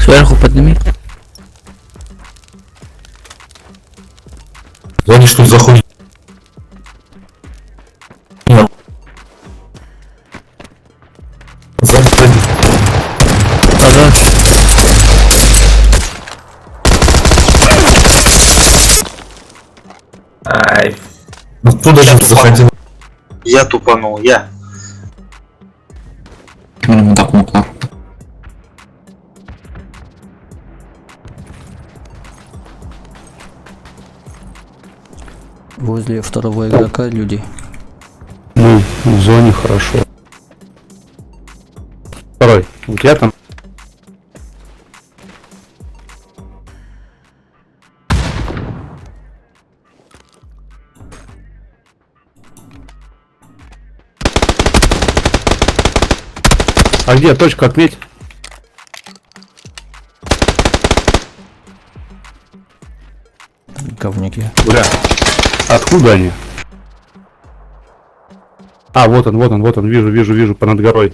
Сверху подними. Звонишь, тут заходит. Заходи. Ага. Ай. Откуда же заходил? Я тупанул, я. Так мокла. Возле второго игрока люди. Мы в зоне хорошо. Второй. У тебя там? А где точка, отметь? Говняки. Бля. Откуда они? А, вот он, вижу, понад горой.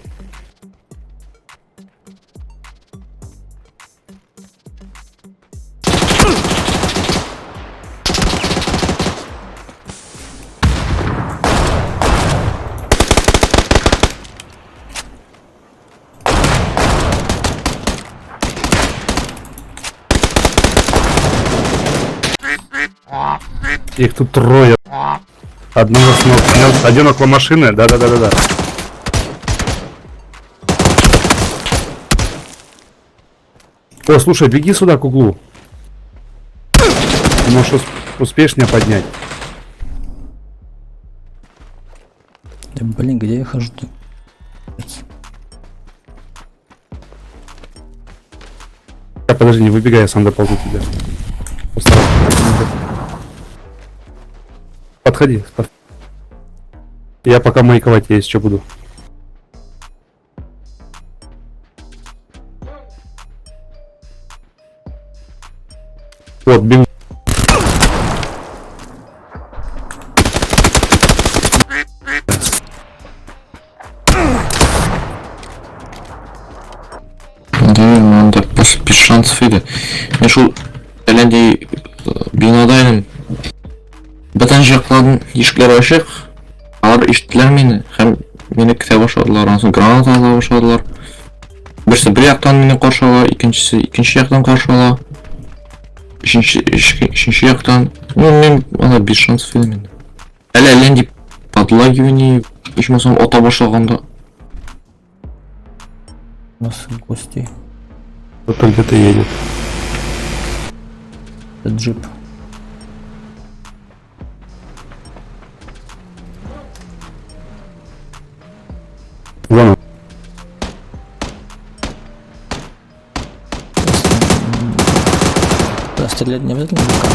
Их тут трое. Одного снес. Один около машины. Да. О, слушай, беги сюда к углу. Может, успеешь меня поднять? Да, блин, где я хожу-то? Подожди, не выбегай, я сам доползу тебя. Подходи. Я пока маяковать есть, что буду. Вот, бегу. Анда без шансов еді. Мен шул әлемде бинадайым. Бітін жақтардың ешкілер ашық. Алар ештілер мені. Хәм мені кіте башладылар. Ансын гранат ала башладылар. Бірісі бір яқтан мені қаршала, икенчі яқтан қаршала. Үшінші яқтан. Мен ана без шансов еді мен. Әлемде подлагивание, ешмасам ота башлаганда. У нас гости. Кто-то где-то едет. Это джип. Вон он. Да, стрелять не обязательно руками.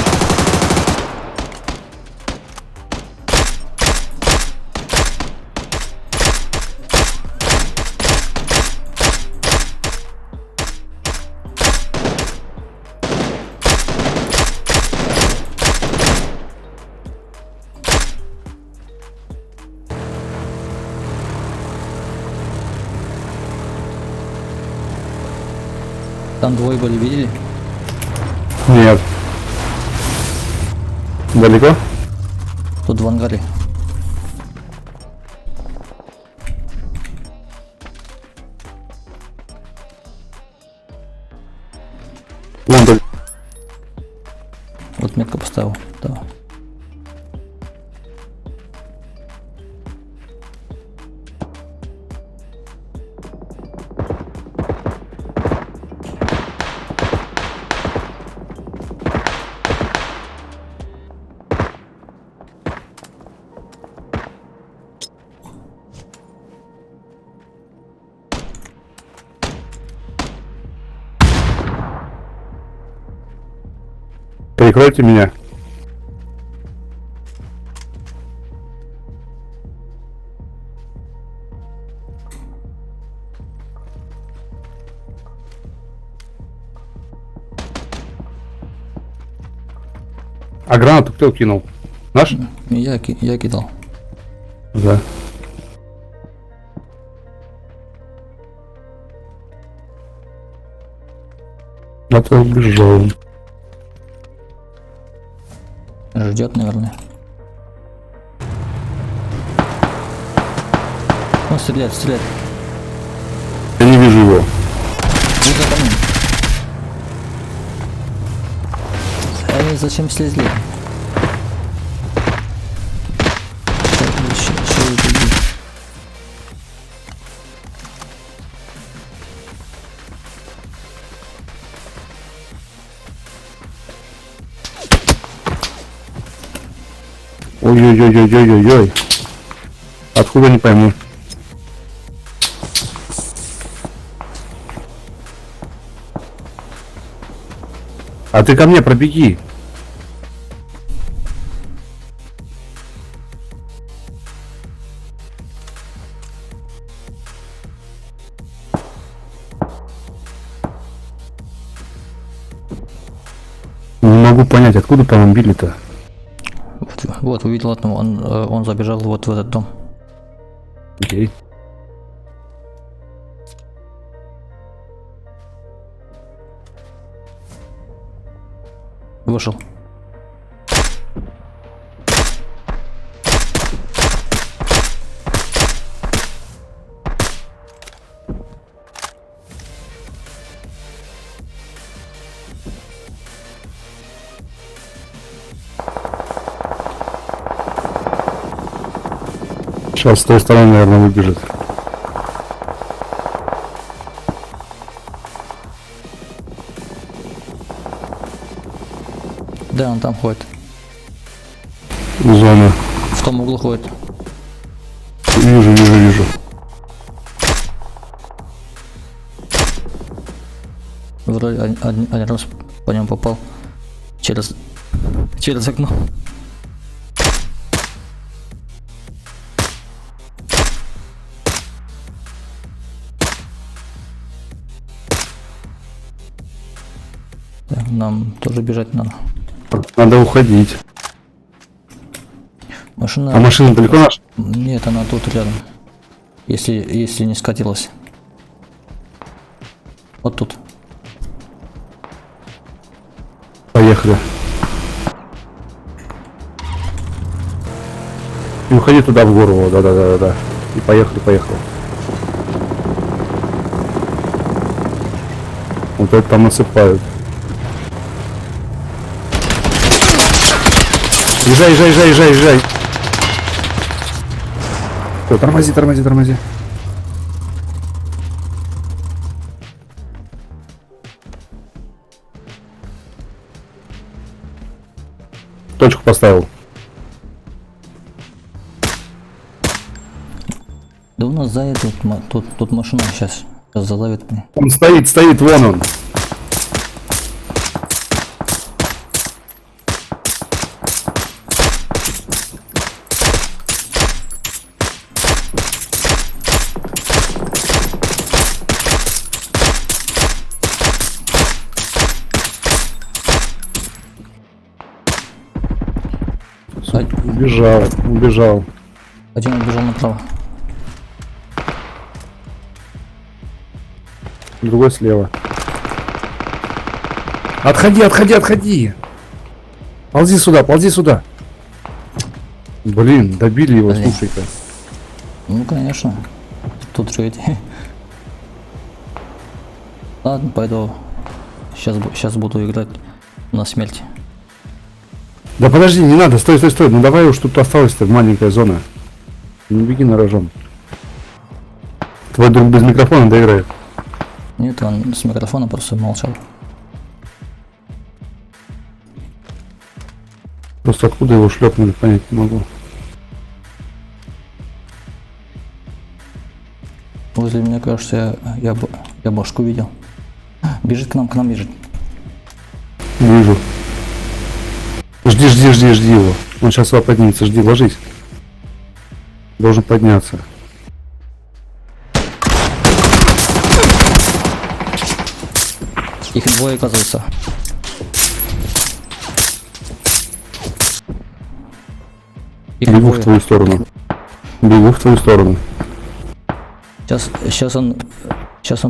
Там двое были, видели? Нет. Далеко? Тут в ангаре. Вон далеко. Вот метка поставил. Да. Прикройте меня. А гранату кто кинул? Наш? Я кидал. Да. А то убежал. Ждет, наверное. Он стреляет, стреляет. Я не вижу его. Вот за камнем. Они зачем слезли? Ща иди. Ой-ой-ой-ой-ой-ой-ой. Откуда, не пойму. А ты ко мне пробеги. Не могу понять, откуда по нам били-то. Вот, увидел одного, он забежал вот в этот дом. Окей. Вышел. Сейчас с той стороны, наверное, выбежит. Да, он там ходит. Зона. В том углу ходит. Вижу. Вроде один раз по нему попал. Через окно. Да, нам тоже бежать надо. Надо уходить. Машина... А машина далеко наша? Нет, она тут рядом. Если не скатилась. Вот тут. Поехали. И уходи туда в гору. Да. И поехали. Вот это там насыпают. Езжай. О, тормози. Точку поставил. Да у нас сзади тут машина сейчас заловит мне. Он стоит, вон он. Убежал. Один убежал направо. Другой слева. Отходи. Ползи сюда. Блин, добили его, Блин. слушай-ка. Ну конечно. Тут же эти. Ладно, пойду. Сейчас буду играть на смерть. Да подожди, не надо, стой. Ну давай уж, тут осталась-то маленькая зона. Не беги на рожон. Твой друг без микрофона доиграет. Нет, он с микрофона просто молчал. Просто откуда его шлепнули, понять не могу. Возле меня, кажется, я башку видел. Бежит к нам бежит. Вижу. Жди его. Он сейчас сюда поднимется, жди, ложись. Должен подняться. Их двое, оказывается. Их Бегу двое. в твою сторону. Сейчас он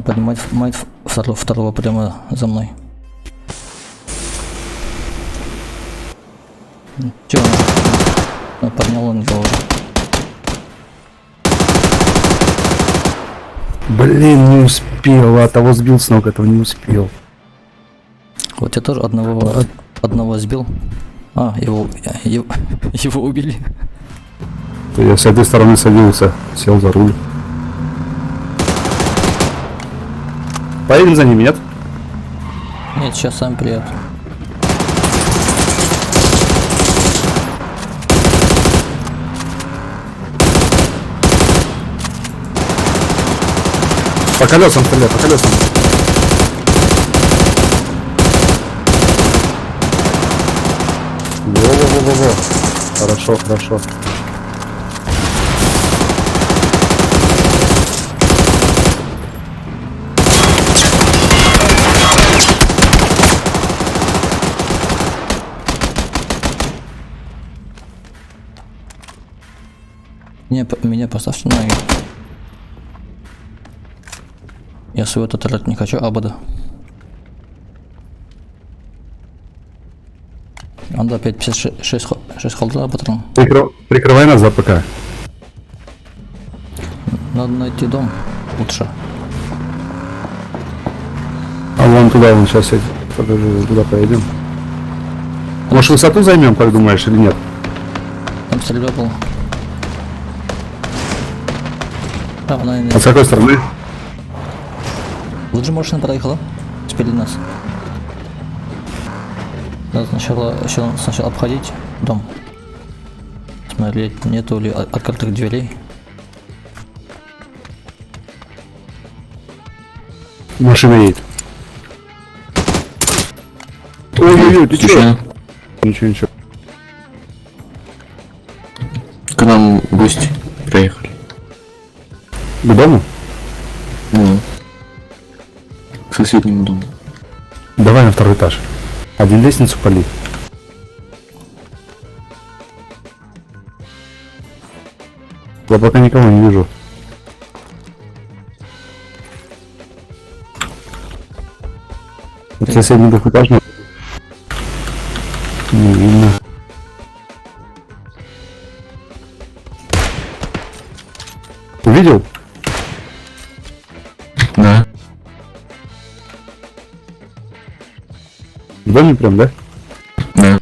поднимает второго прямо за мной. Чего он? Поднял он его уже. Блин, не успел, а того сбил с ног, этого не успел. Вот я тоже одного сбил. А, его убили. То я с этой стороны садился, сел за руль. Поедем за ними, нет? Нет, сейчас сами приедут. По колесам стреляй, по колесам. Во-во-во-во-во. Хорошо, хорошо. Меня поставьте на ноги. Я своего татарат не хочу, а буду. Он до 556 холдера патрон. Прикрывай нас за ПК. Надо найти дом лучше. А вон туда, вон сейчас подожди, туда поедем. Может, высоту займем, как думаешь, или нет? Там стрельба была. А, она А с какой стороны? лучше машина проехала. Спереди нас. Надо сначала обходить дом. Смотреть, нету ли открытых дверей. Машина едет. Ой-ой-ой, ты чё? Случайно. Ничего, ничего. К нам гости приехали. К дому? Ну, к соседнему дому. Давай на второй этаж. Один лестницу пали. Я пока никого не вижу. Вот соседний двухэтажный. Не видно. Увидел? Да. В доме прям, да? Да.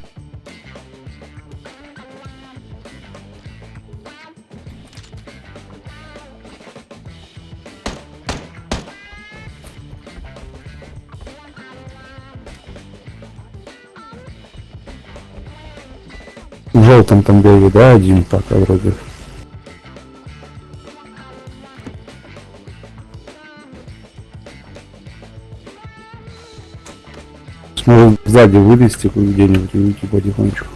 В желтом там бегает, да, один пока вроде. Может сзади вылезти где-нибудь и уйти потихонечку.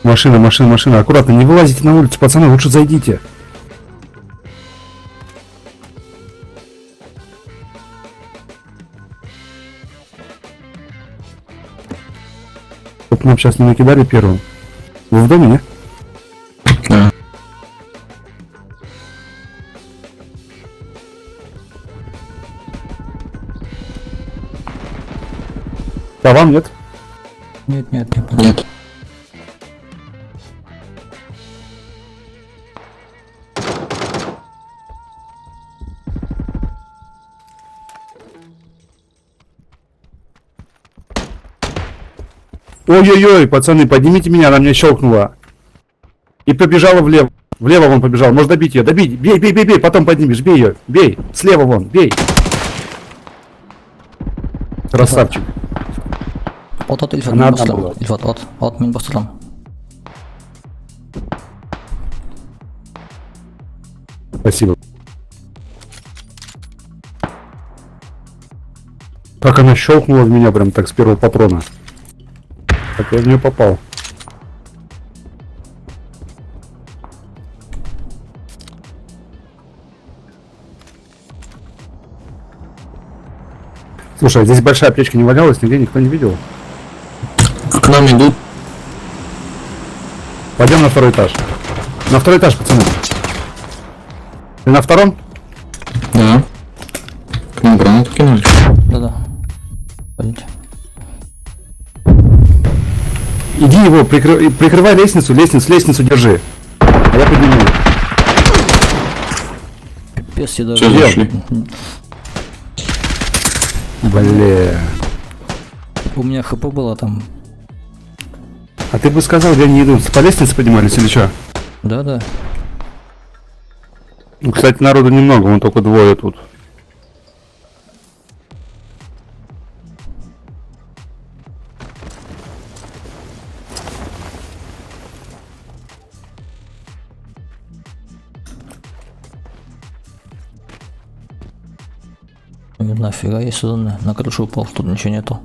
Машина, машина, машина. Аккуратно, не вылазите на улицу, пацаны, лучше зайдите. Вот нам сейчас не накидали первым. Вы в доме, не? Да. А вам нет? Нет. Нет. Ой-ой-ой, пацаны, поднимите меня, она меня щелкнула. И побежала влево. Влево вон побежал. Можно добить ее. Добить. Бей, бей, бей, бей. Потом поднимешь. Бей ее. Бей. Слева вон. Бей. Красавчик. От Ильфат Она мен одна бастырам. была. Ильфат, от мен бастырам. Спасибо. Как она щелкнула в меня прям так с первого патрона. Как я в нее попал. Слушай, а здесь большая аптечка не валялась, нигде никто не видел. К нам идут. Пойдем на второй этаж. На второй этаж, пацаны. Ты на втором? Да. К нам гранату кинули. Да-да. Пойдите. Иди его, прикрывай лестницу, лестницу держи. А я подниму. Пипец, я Все, даже... зашли. Бля. У меня хп было там. А ты бы сказал, где они идут? По лестнице поднимались или что? Да-да. Ну, кстати, народу немного, вон только двое тут. Нафига я сюда на крышу упал, тут ничего нету.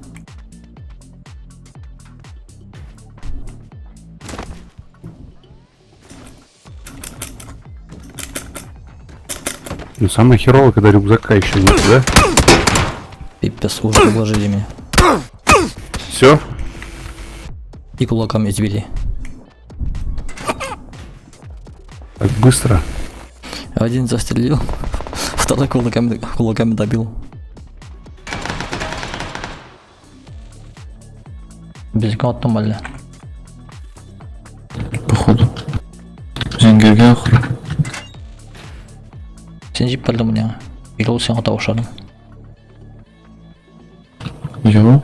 Ну, самое херовое, когда рюкзака еще нет, да? Пипец, уже обложили меня. Все? И кулаками избили. Так быстро. Один застрелил, второй кулаками добил. Безграмотно мали. Походу. Зенгерге охры. Сен жеп палды мне. Или ол сен ата ошадым. Йо.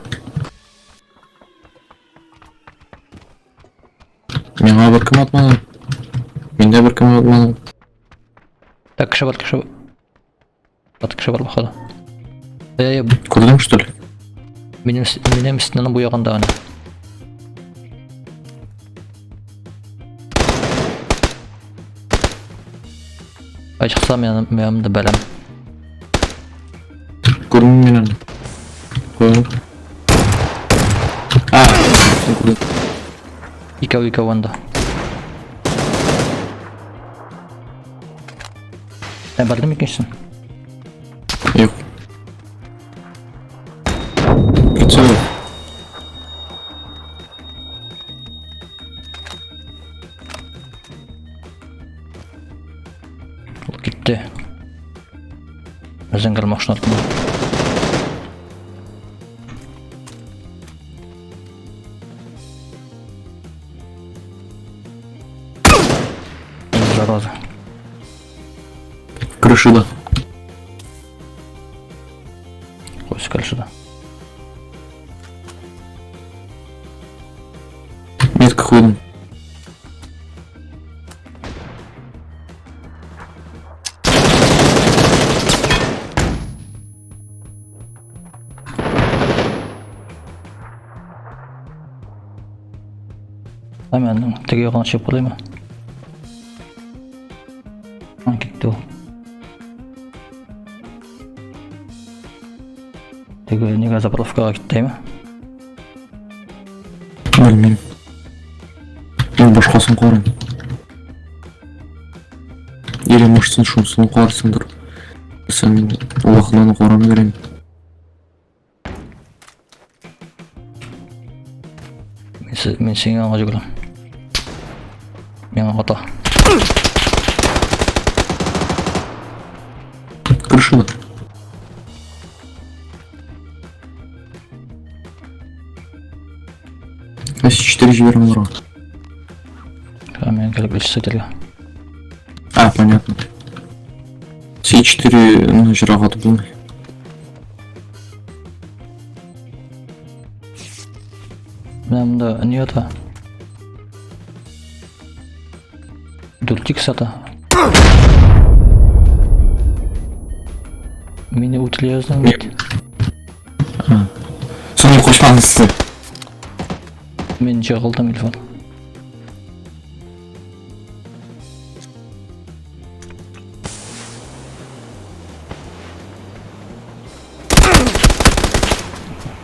Меңа бір кім атмады? Менде бір кім атмады? Так, кіші бар, кіші бар. Кіші бар бақады. Көрдің что ли? Менем стенаны бояғанда ғана. Ай шықса менімді бәлем. Көрдің менен? Көрдің? Сен көрдің. Икау анда. Сен барды ма екенсің? Yok. Прицел. Ол кетті. Зәңгір машина артында. Зараза. Крышыда. Қойсы крышыда. Метка ходим. Мен теге ғана шеп қалай ма? Кетті ол. Теге неге заправкаға кетті ма? Білмеймін. Мен башқасын қорым. Или может сен шунысын қорсыңдыр. Сен мен уақытынан қораны беремін. Мен сен аңға жүгірем. Мен ата. Крышыда. С4 жіберім ұрға. Мен келіп сетелге. Понятно. С4 на жырағаты болмай. Мен мұнда не ата? Дуртик сата. Мені утилияздан бет. Соны қошпаңызды. Мен жағылдым телефон.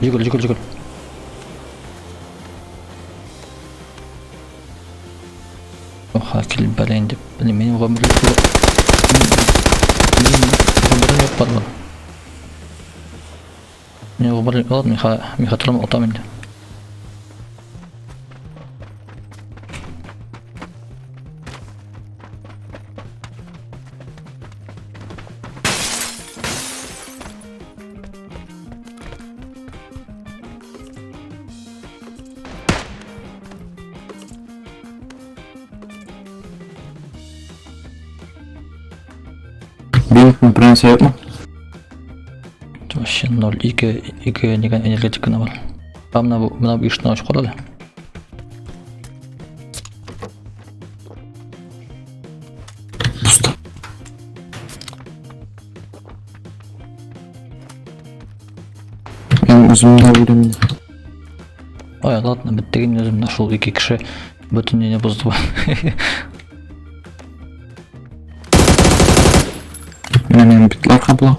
Жүгір. Оха, келіп бәлейін деп. Менің ғұмырым жоқ бар ғой. Менің ғұмырым алады, мен қатырым отам енді. Бинттің пренция yok mu? Вообще 0, 2 деген энергетиканы бар. А мына bu işten açık oladı. Пусто. Мен өзімді өлемін. Ой, ладно, біттеген өзім нашыл 2 кіші бүтін нене бұзды ба. Мен бітлер қабыла.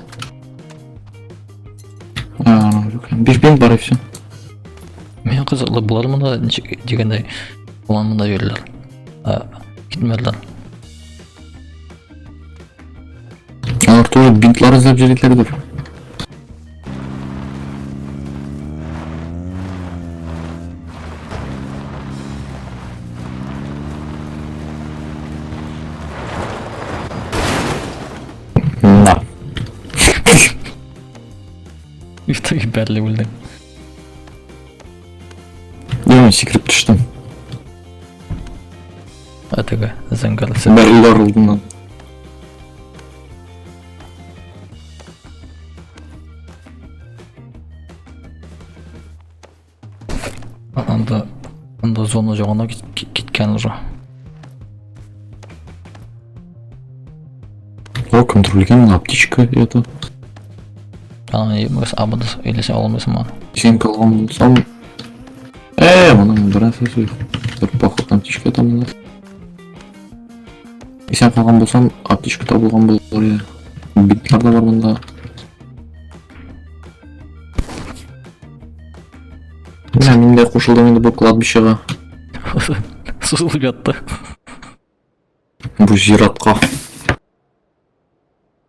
Bir bin бар и все. Мен қызықлы болады мұнда дегендей olan мұнда verirler. Gitmediler. Алар тоже бинтлар іздеп жүретелердір. Да. Üftü belli bildim. Мен секіріп түштім. Атыға зәңгәлісі. Бәрі ұлар ұлдымнан. Анда зона жоғына кеткен уже. О, контрольген аптечка это. Ана емес абадыс елесе аламайсың маған. Сен қалған болсам... мұның бір әсесі бір поход аптечка табылады. Сен қалған болсам аптечка табылған болар е. Битлар да бар мұнда. Мен де қошылдым енді бұл кладбищеға. Сузылып жатты. Бұл зиратқа.